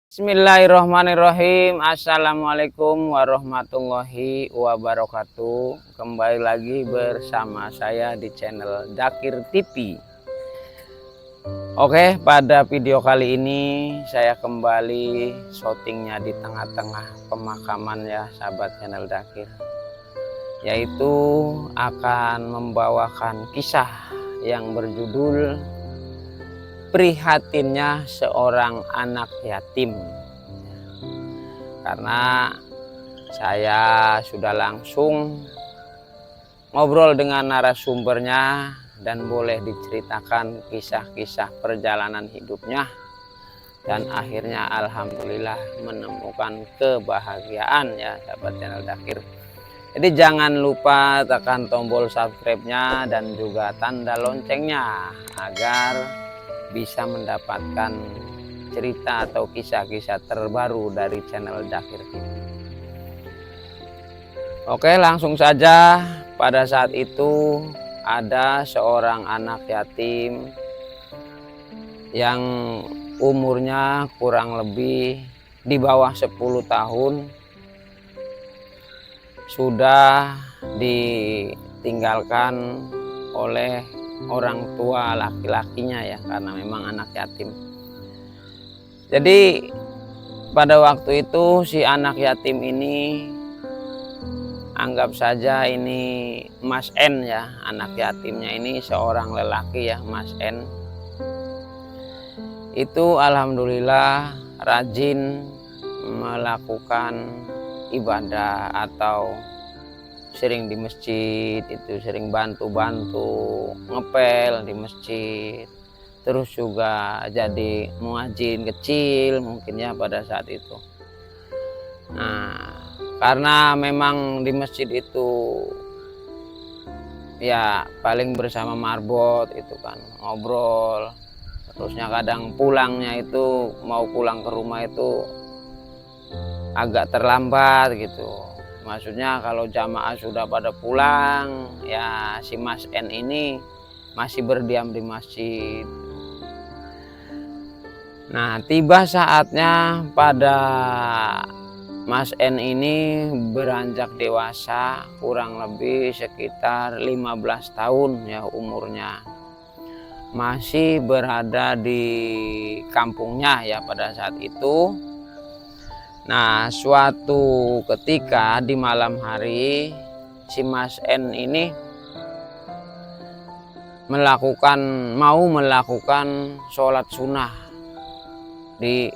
Bismillahirrahmanirrahim. Assalamualaikum warahmatullahi wabarakatuh. Kembali lagi bersama saya di channel Dakir TV. Oke, pada video kali ini saya kembali syutingnya di tengah-tengah pemakaman ya sahabat channel Dakir, yaitu akan membawakan kisah yang berjudul prihatinnya seorang anak yatim. Karena saya sudah langsung ngobrol dengan narasumbernya dan boleh diceritakan kisah-kisah perjalanan hidupnya, dan akhirnya alhamdulillah menemukan kebahagiaan ya sahabat channel Dakir. Jadi jangan lupa tekan tombol subscribe-nya dan juga tanda loncengnya agar bisa mendapatkan cerita atau kisah-kisah terbaru dari channel Dakir TV. Oke, langsung saja. Pada saat itu ada seorang anak yatim yang umurnya kurang lebih di bawah 10 tahun, sudah ditinggalkan oleh orang tua laki-lakinya ya, karena memang anak yatim. Jadi pada waktu itu si anak yatim ini, anggap saja ini Mas N ya, anak yatimnya ini seorang lelaki ya, Mas N. Itu alhamdulillah rajin melakukan ibadah atau sering di masjid, itu sering bantu-bantu ngepel di masjid, terus juga jadi muadzin kecil mungkin ya pada saat itu. Nah, karena memang di masjid itu ya paling bersama marbot itu kan, ngobrol, terusnya kadang pulangnya itu mau pulang ke rumah itu agak terlambat gitu. Maksudnya kalau jamaah sudah pada pulang, ya si Mas N ini masih berdiam di masjid. Nah, tiba saatnya pada Mas N ini beranjak dewasa, kurang lebih sekitar 15 tahun ya umurnya. Masih berada di kampungnya ya pada saat itu. Nah, suatu ketika di malam hari si Mas N ini mau melakukan sholat sunnah di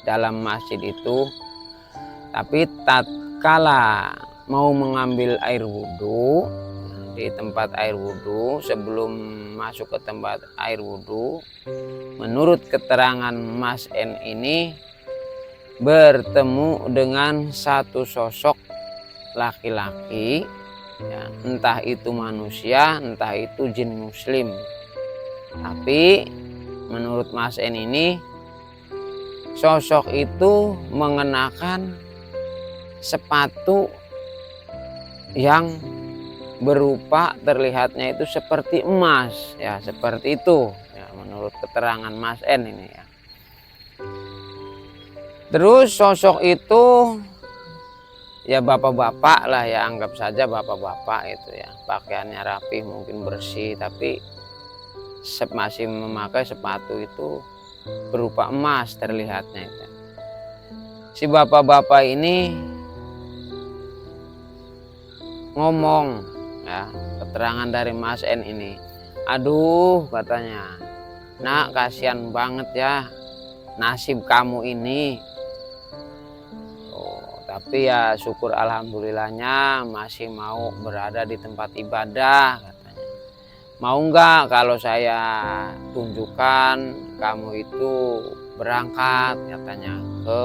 dalam masjid itu, tapi tatkala mau mengambil air wudhu di tempat air wudhu, sebelum masuk ke tempat air wudhu, menurut keterangan Mas N ini bertemu dengan satu sosok laki-laki ya, entah itu manusia entah itu jin muslim. Tapi menurut Mas N ini sosok itu mengenakan sepatu yang berupa terlihatnya itu seperti emas ya, seperti itu ya, menurut keterangan Mas N ini ya. Terus sosok itu ya bapak-bapak lah ya, anggap saja bapak-bapak itu ya, pakaiannya rapi mungkin bersih, tapi masih memakai sepatu itu berupa emas terlihatnya itu. Si bapak-bapak ini ngomong ya, keterangan dari Mas N ini, aduh katanya, nak kasihan banget ya nasib kamu ini. Tapi ya syukur alhamdulillahnya masih mau berada di tempat ibadah katanya. Mau nggak kalau saya tunjukkan kamu itu berangkat katanya ke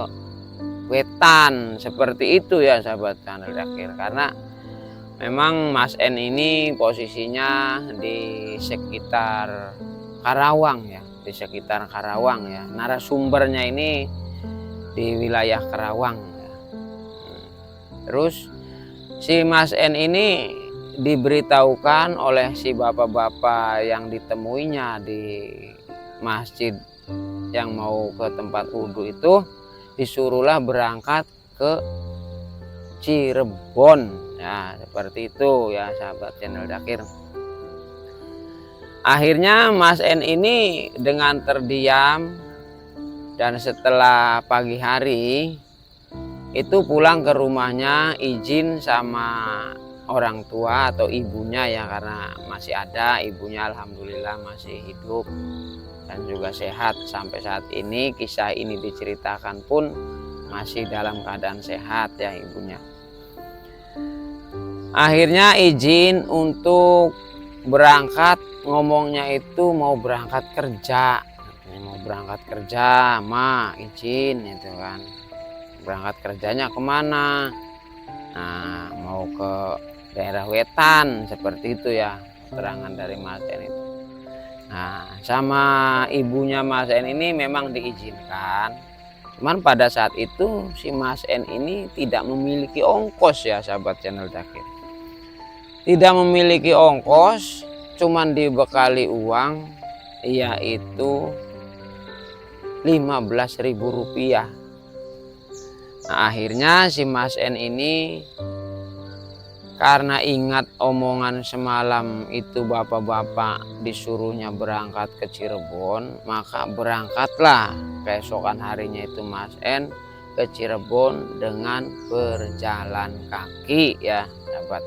Wetan, seperti itu ya sahabat channel Dakir. Karena memang Mas N ini posisinya di sekitar Karawang ya, di sekitar Karawang ya. Narasumbernya ini di wilayah Karawang. Terus si Mas N ini diberitahukan oleh si bapak-bapak yang ditemuinya di masjid yang mau ke tempat wudhu itu, disuruhlah berangkat ke Cirebon. Ya seperti itu ya sahabat channel Zakir. Akhirnya Mas N ini dengan terdiam, dan setelah pagi hari itu pulang ke rumahnya, izin sama orang tua atau ibunya ya, karena masih ada ibunya, alhamdulillah masih hidup dan juga sehat sampai saat ini. Kisah ini diceritakan pun masih dalam keadaan sehat ya ibunya. Akhirnya izin untuk berangkat, ngomongnya itu mau berangkat kerja. Mau berangkat kerja, Ma izin itu kan. Berangkat kerjanya kemana? Nah, mau ke daerah Wetan seperti itu ya keterangan dari Mas N itu. Nah, sama ibunya Mas N ini memang diizinkan. Cuman pada saat itu si Mas N ini tidak memiliki ongkos ya sahabat channel Zakir. Tidak memiliki ongkos, cuman dibekali uang yaitu Rp15.000. Nah, akhirnya si Mas N ini karena ingat omongan semalam itu bapak-bapak disuruhnya berangkat ke Cirebon, maka berangkatlah keesokan harinya itu Mas N ke Cirebon dengan berjalan kaki ya sahabat.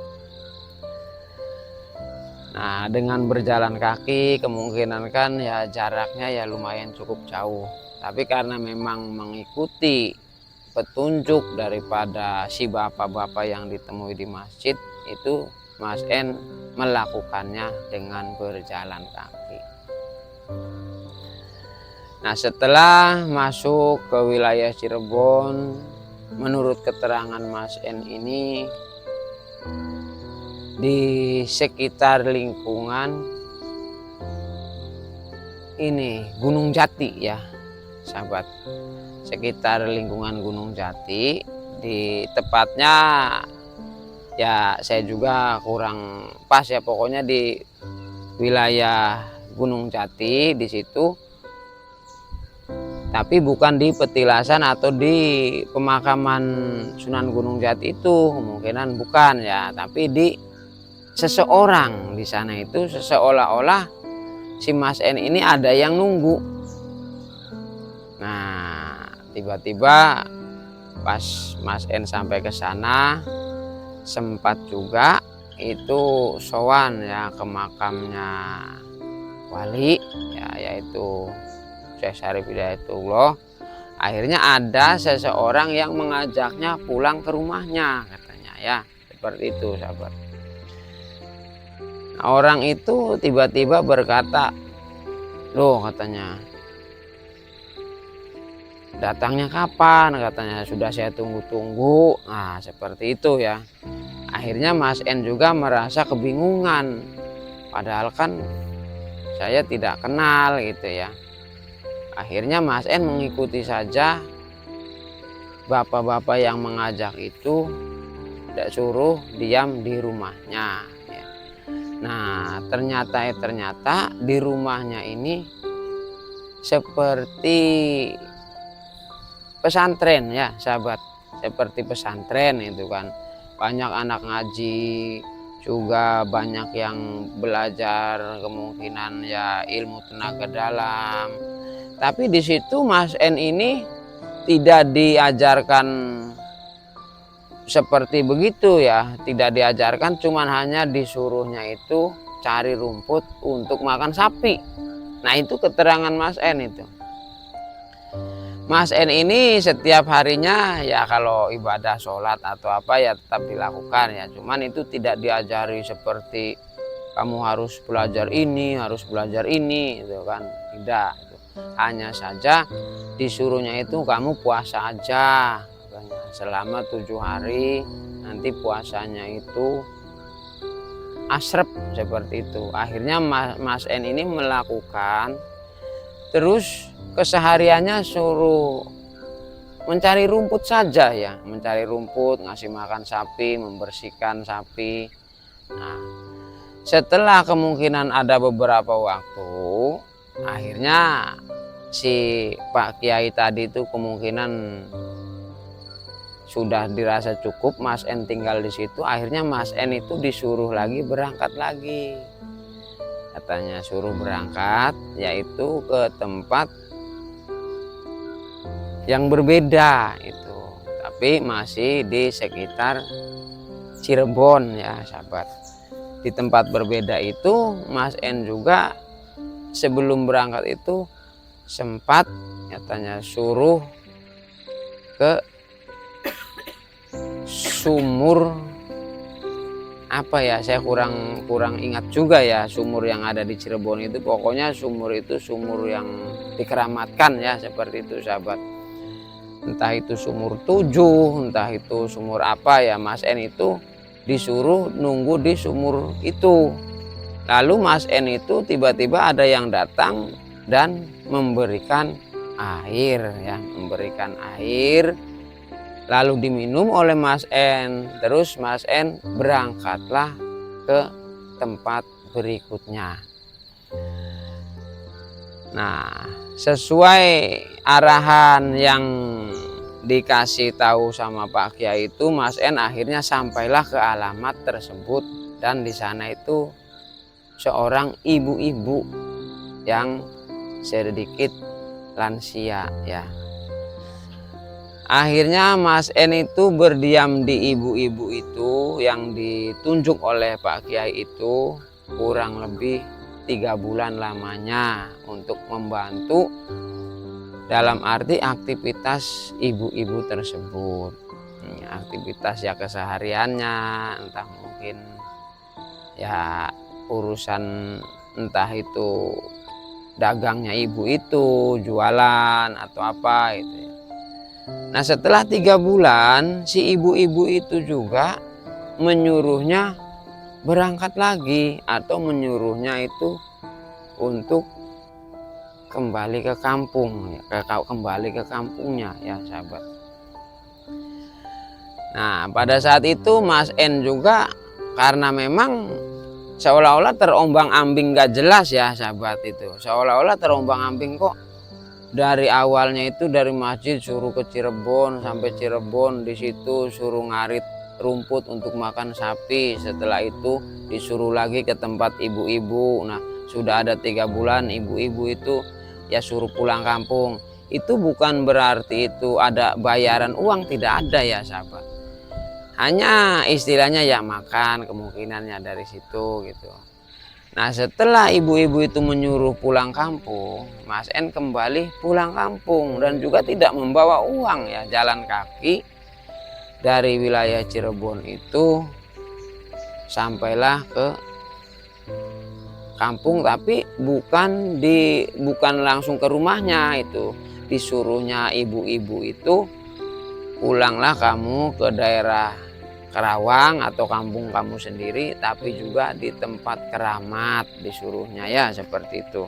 Nah, dengan berjalan kaki kemungkinan kan ya jaraknya ya lumayan cukup jauh. Tapi karena memang mengikuti petunjuk daripada si bapak-bapak yang ditemui di masjid, itu Mas N melakukannya dengan berjalan kaki. Nah, setelah masuk ke wilayah Cirebon, menurut keterangan Mas N ini, di sekitar lingkungan ini Gunung Jati ya sahabat, sekitar lingkungan Gunung Jati, di tepatnya ya saya juga kurang pas ya, pokoknya di wilayah Gunung Jati di situ, tapi bukan di petilasan atau di pemakaman Sunan Gunung Jati itu, kemungkinan bukan ya, tapi di seseorang di sana itu seolah-olah si Mas N ini ada yang nunggu. Nah, tiba-tiba pas Mas N sampai ke sana, sempat juga itu sowan ya ke makamnya wali ya, yaitu Syekh Syarif Hidayatullah. Akhirnya ada seseorang yang mengajaknya pulang ke rumahnya katanya ya, seperti itu sahabat. Nah, orang itu tiba-tiba berkata, "Loh," katanya, "datangnya kapan?" Katanya, "Sudah saya tunggu-tunggu." Nah, seperti itu ya. Akhirnya Mas N juga merasa kebingungan. Padahal kan saya tidak kenal gitu ya. Akhirnya Mas N mengikuti saja bapak-bapak yang mengajak itu, tidak suruh diam di rumahnya. Ya. Nah, ternyata di rumahnya ini seperti pesantren ya sahabat, seperti pesantren itu kan, banyak anak ngaji juga, banyak yang belajar kemungkinan ya ilmu tenaga dalam. Tapi di situ Mas N ini tidak diajarkan seperti begitu ya, tidak diajarkan, cuman hanya disuruhnya itu cari rumput untuk makan sapi. Nah, itu keterangan Mas N itu. Mas N ini setiap harinya ya kalau ibadah sholat atau apa ya tetap dilakukan ya, cuman itu tidak diajari seperti kamu harus belajar ini, harus belajar ini itu kan, tidak. Hanya saja disuruhnya itu kamu puasa aja selama 7 hari, nanti puasanya itu asrep seperti itu. Akhirnya Mas N ini melakukan, terus kesehariannya suruh mencari rumput saja ya, mencari rumput, ngasih makan sapi, membersihkan sapi. Nah, setelah kemungkinan ada beberapa waktu, akhirnya si Pak Kiai tadi itu kemungkinan sudah dirasa cukup Mas En tinggal di situ. Akhirnya Mas En itu disuruh lagi berangkat lagi. Katanya suruh berangkat yaitu ke tempat yang berbeda itu, tapi masih di sekitar Cirebon ya sahabat. Di tempat berbeda itu Mas En juga sebelum berangkat itu sempat katanya suruh ke sumur apa ya, saya kurang ingat juga ya sumur yang ada di Cirebon itu. Pokoknya sumur itu sumur yang dikeramatkan ya seperti itu sahabat. Entah itu sumur 7, entah itu sumur apa ya, Mas En itu disuruh nunggu di sumur itu. Lalu Mas En itu tiba-tiba ada yang datang dan memberikan air ya, memberikan air. Lalu diminum oleh Mas En. Terus Mas En berangkatlah ke tempat berikutnya. Nah, sesuai arahan yang dikasih tahu sama Pak Kiai itu, Mas En akhirnya sampailah ke alamat tersebut. Dan di sana itu seorang ibu-ibu yang sedikit lansia ya. Akhirnya Mas En itu berdiam di ibu-ibu itu yang ditunjuk oleh Pak Kiai itu kurang lebih 3 bulan lamanya untuk membantu dalam arti aktivitas ibu-ibu tersebut. Aktivitas ya kesehariannya, entah mungkin ya urusan entah itu dagangnya ibu itu, jualan atau apa itu ya. Nah setelah 3 bulan si ibu-ibu itu juga menyuruhnya berangkat lagi atau menyuruhnya itu untuk kembali ke kampung, kembali ke kampungnya ya sahabat. Nah pada saat itu Mas En juga karena memang seolah-olah terombang-ambing gak jelas ya sahabat itu. Seolah-olah terombang-ambing kok. Dari awalnya itu dari masjid suruh ke Cirebon, sampai Cirebon di situ suruh ngarit rumput untuk makan sapi. Setelah itu disuruh lagi ke tempat ibu-ibu. Nah sudah ada 3 bulan ibu-ibu itu ya suruh pulang kampung. Itu bukan berarti itu ada bayaran uang, tidak ada ya sahabat. Hanya istilahnya ya makan kemungkinannya dari situ gitu. Nah setelah ibu-ibu itu menyuruh pulang kampung, Mas En kembali pulang kampung dan juga tidak membawa uang ya, jalan kaki dari wilayah Cirebon itu sampailah ke kampung, tapi bukan langsung ke rumahnya itu. Disuruhnya ibu-ibu itu pulanglah kamu ke daerah Kerawang atau kampung kamu sendiri, tapi juga di tempat keramat disuruhnya ya seperti itu.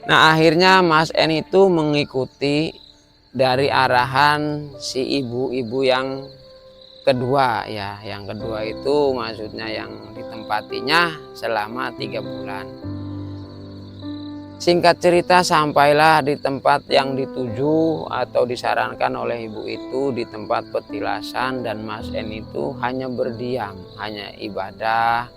Nah akhirnya Mas En itu mengikuti dari arahan si ibu-ibu yang kedua ya. Yang kedua itu maksudnya yang ditempatinya selama 3 bulan. Singkat cerita sampailah di tempat yang dituju atau disarankan oleh ibu itu di tempat petilasan, dan Mas En itu hanya berdiam, hanya ibadah.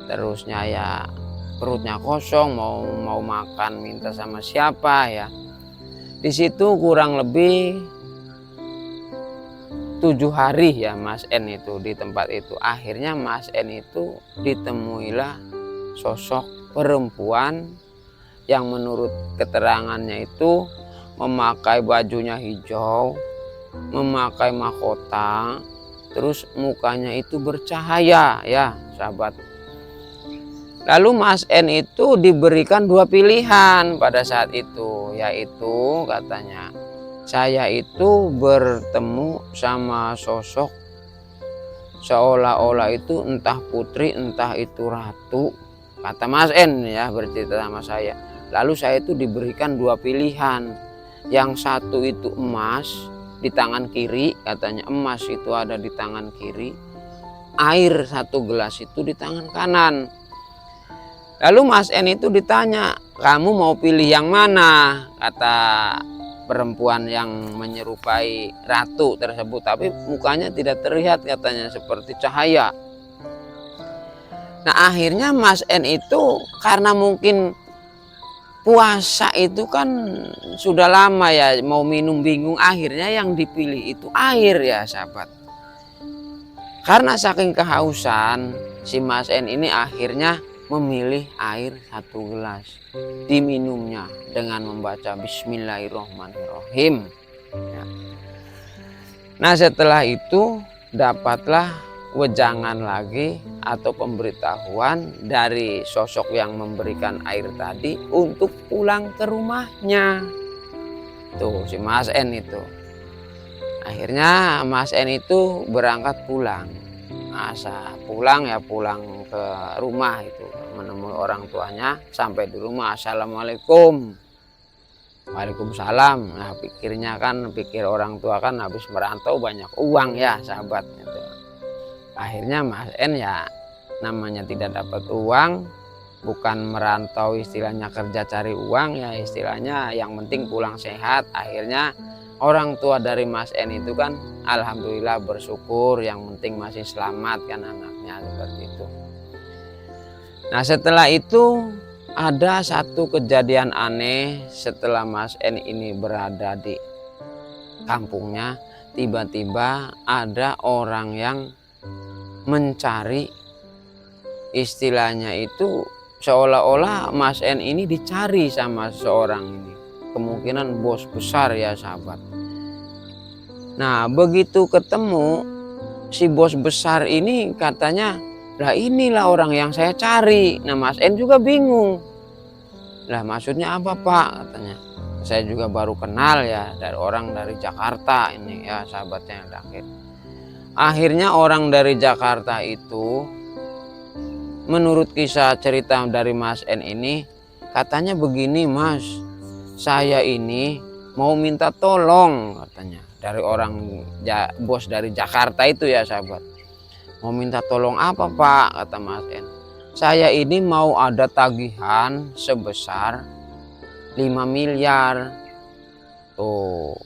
Terusnya ya perutnya kosong, mau makan minta sama siapa ya. Di situ kurang lebih 7 hari ya Mas En itu di tempat itu. Akhirnya Mas En itu ditemuilah sosok perempuan yang menurut keterangannya itu memakai bajunya hijau, memakai mahkota, terus mukanya itu bercahaya ya sahabat. Lalu Mas En itu diberikan 2 pilihan pada saat itu, yaitu katanya, saya itu bertemu sama sosok seolah-olah itu entah putri entah itu ratu, kata Mas En ya bercerita sama saya. Lalu saya itu diberikan 2 pilihan. Yang satu itu emas di tangan kiri, katanya emas itu ada di tangan kiri. Air 1 gelas itu di tangan kanan. Lalu Mas En itu ditanya, kamu mau pilih yang mana, kata perempuan yang menyerupai ratu tersebut, tapi mukanya tidak terlihat katanya seperti cahaya. Nah akhirnya Mas N itu karena mungkin puasa itu kan sudah lama ya, mau minum bingung, akhirnya yang dipilih itu air ya sahabat. Karena saking kehausan si Mas N ini akhirnya memilih air 1 gelas, diminumnya dengan membaca Bismillahirrohmanirrohim. Ya. Nah setelah itu dapatlah wejangan lagi atau pemberitahuan dari sosok yang memberikan air tadi untuk pulang ke rumahnya. Tuh si Mas N itu. Akhirnya Mas N itu berangkat pulang. Masa pulang ya pulang ke rumah itu, menemui orang tuanya. Sampai di rumah, Assalamualaikum. Waalaikumsalam. Nah pikirnya kan, pikir orang tua kan habis merantau banyak uang ya sahabat gitu. Akhirnya Mas N ya namanya tidak dapat uang, bukan merantau istilahnya kerja cari uang ya, istilahnya yang penting pulang sehat. Akhirnya orang tua dari Mas N itu kan alhamdulillah bersyukur, yang penting masih selamat kan anaknya, seperti itu. Nah setelah itu ada satu kejadian aneh. Setelah Mas N ini berada di kampungnya, tiba-tiba ada orang yang mencari, istilahnya itu seolah-olah Mas N ini dicari sama seorang ini, kemungkinan bos besar ya sahabat. Nah begitu ketemu si bos besar ini, katanya lah inilah orang yang saya cari. Nah Mas N juga bingung, lah maksudnya apa Pak, katanya. Saya juga baru kenal ya, dari orang dari Jakarta ini ya sahabatnya yang terakhir. Akhirnya orang dari Jakarta itu, menurut kisah cerita dari Mas N ini, katanya begini, Mas, saya ini mau minta tolong, katanya, dari orang bos dari Jakarta itu ya sahabat. Mau minta tolong apa Pak, kata Mas N. Saya ini mau ada tagihan sebesar 5 miliar. Tuh,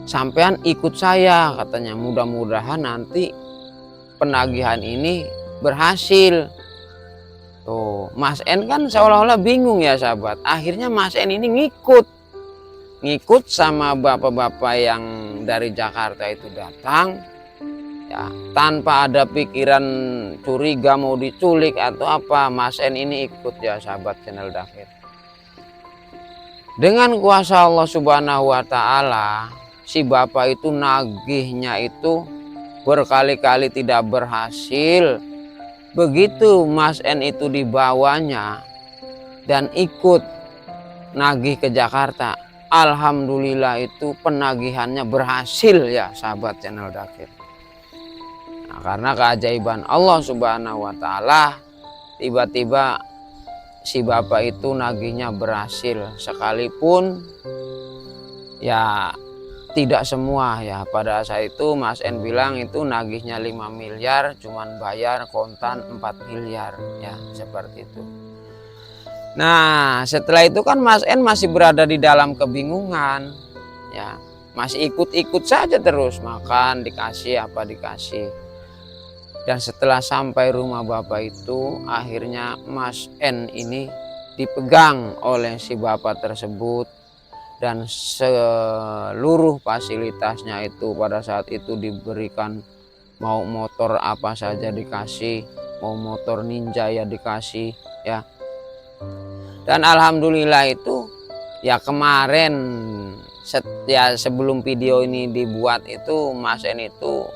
sampean ikut saya, katanya, mudah-mudahan nanti penagihan ini berhasil. Tuh, Mas N kan seolah-olah bingung ya sahabat. Akhirnya Mas N ini ngikut sama bapak-bapak yang dari Jakarta itu datang ya, tanpa ada pikiran curiga mau diculik atau apa. Mas N ini ikut ya sahabat channel Dakhir. Dengan kuasa Allah Subhanahu wa Ta'ala, si bapak itu nagihnya itu berkali-kali tidak berhasil. Begitu Mas N itu dibawanya dan ikut nagih ke Jakarta, alhamdulillah itu penagihannya berhasil ya sahabat channel Dakhir. Nah, karena keajaiban Allah Subhanahu wa Ta'ala, tiba-tiba si bapak itu nagihnya berhasil, sekalipun ya tidak semua ya. Pada saat itu Mas N bilang itu nagihnya 5 miliar, cuman bayar kontan 4 miliar ya, seperti itu. Nah setelah itu kan Mas N masih berada di dalam kebingungan ya, masih ikut-ikut saja terus, makan dikasih apa dikasih. Dan setelah sampai rumah bapak itu, akhirnya Mas N ini dipegang oleh si bapak tersebut, dan seluruh fasilitasnya itu pada saat itu diberikan. Mau motor apa saja dikasih, mau motor ninja ya dikasih ya. Dan alhamdulillah itu ya, kemarin ya sebelum video ini dibuat itu Mas N itu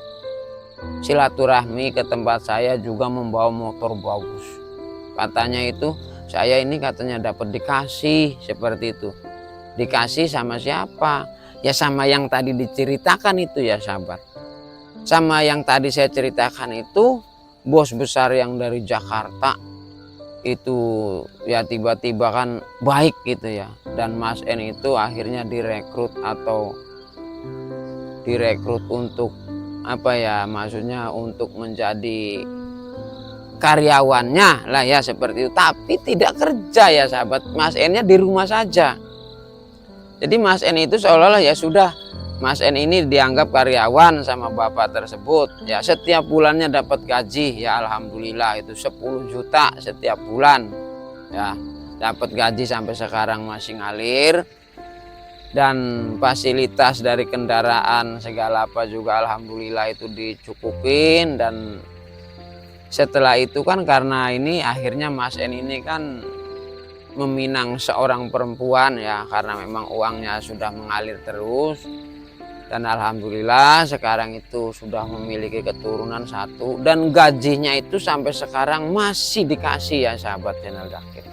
silaturahmi ke tempat saya juga membawa motor bagus. Katanya itu saya ini katanya dapat dikasih seperti itu. Dikasih sama siapa? Ya sama yang tadi diceritakan itu ya sahabat. Sama yang tadi saya ceritakan itu, bos besar yang dari Jakarta itu ya, tiba-tiba kan baik gitu ya. Dan Mas N itu akhirnya direkrut untuk apa ya, maksudnya untuk menjadi karyawannya lah ya seperti itu, tapi tidak kerja ya sahabat. Mas N-nya di rumah saja. Jadi Mas N itu seolah-olah ya sudah, Mas N ini dianggap karyawan sama bapak tersebut. Ya setiap bulannya dapat gaji, ya alhamdulillah itu 10 juta setiap bulan. Ya, dapat gaji sampai sekarang masih ngalir. Dan fasilitas dari kendaraan segala apa juga alhamdulillah itu dicukupin. Dan setelah itu kan karena ini akhirnya Mas N ini kan meminang seorang perempuan ya, karena memang uangnya sudah mengalir terus. Dan alhamdulillah sekarang itu sudah memiliki keturunan 1, dan gajinya itu sampai sekarang masih dikasih ya sahabat channel Dzakir.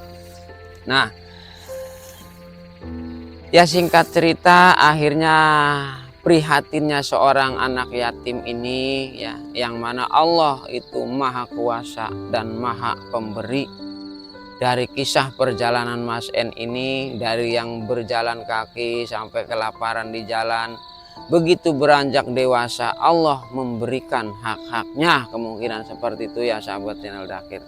Nah ya singkat cerita, akhirnya prihatinnya seorang anak yatim ini ya, yang mana Allah itu maha kuasa dan maha pemberi. Dari kisah perjalanan Mas N ini, dari yang berjalan kaki sampai kelaparan di jalan, begitu beranjak dewasa Allah memberikan hak-haknya, kemungkinan seperti itu ya sahabat channel Dzakir.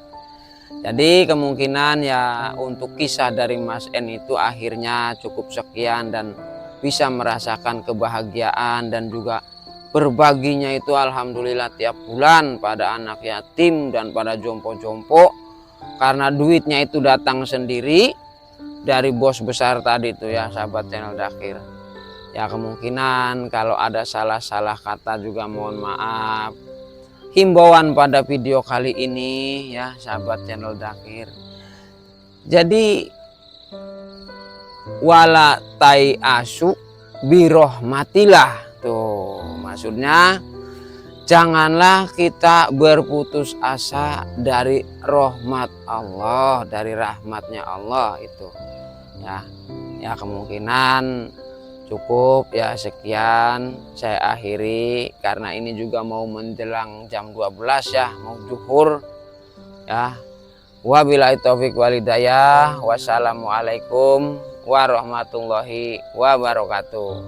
Jadi kemungkinan ya untuk kisah dari Mas N itu akhirnya cukup sekian, dan bisa merasakan kebahagiaan dan juga berbaginya itu alhamdulillah tiap bulan pada anak yatim dan pada jompo-jompo. Karena duitnya itu datang sendiri dari bos besar tadi itu ya sahabat channel Dzakir. Ya kemungkinan kalau ada salah-salah kata juga mohon maaf. Himbauan pada video kali ini ya sahabat channel Dzakir. Jadi wala tai asu birohmatillah, tuh maksudnya janganlah kita berputus asa dari rahmat Allah, dari rahmatnya Allah itu ya. Ya kemungkinan cukup ya, sekian saya akhiri karena ini juga mau menjelang jam 12 ya, mau zuhur ya. Wabillahi taufik walhidayah. Wassalamualaikum warahmatullahi wabarakatuh.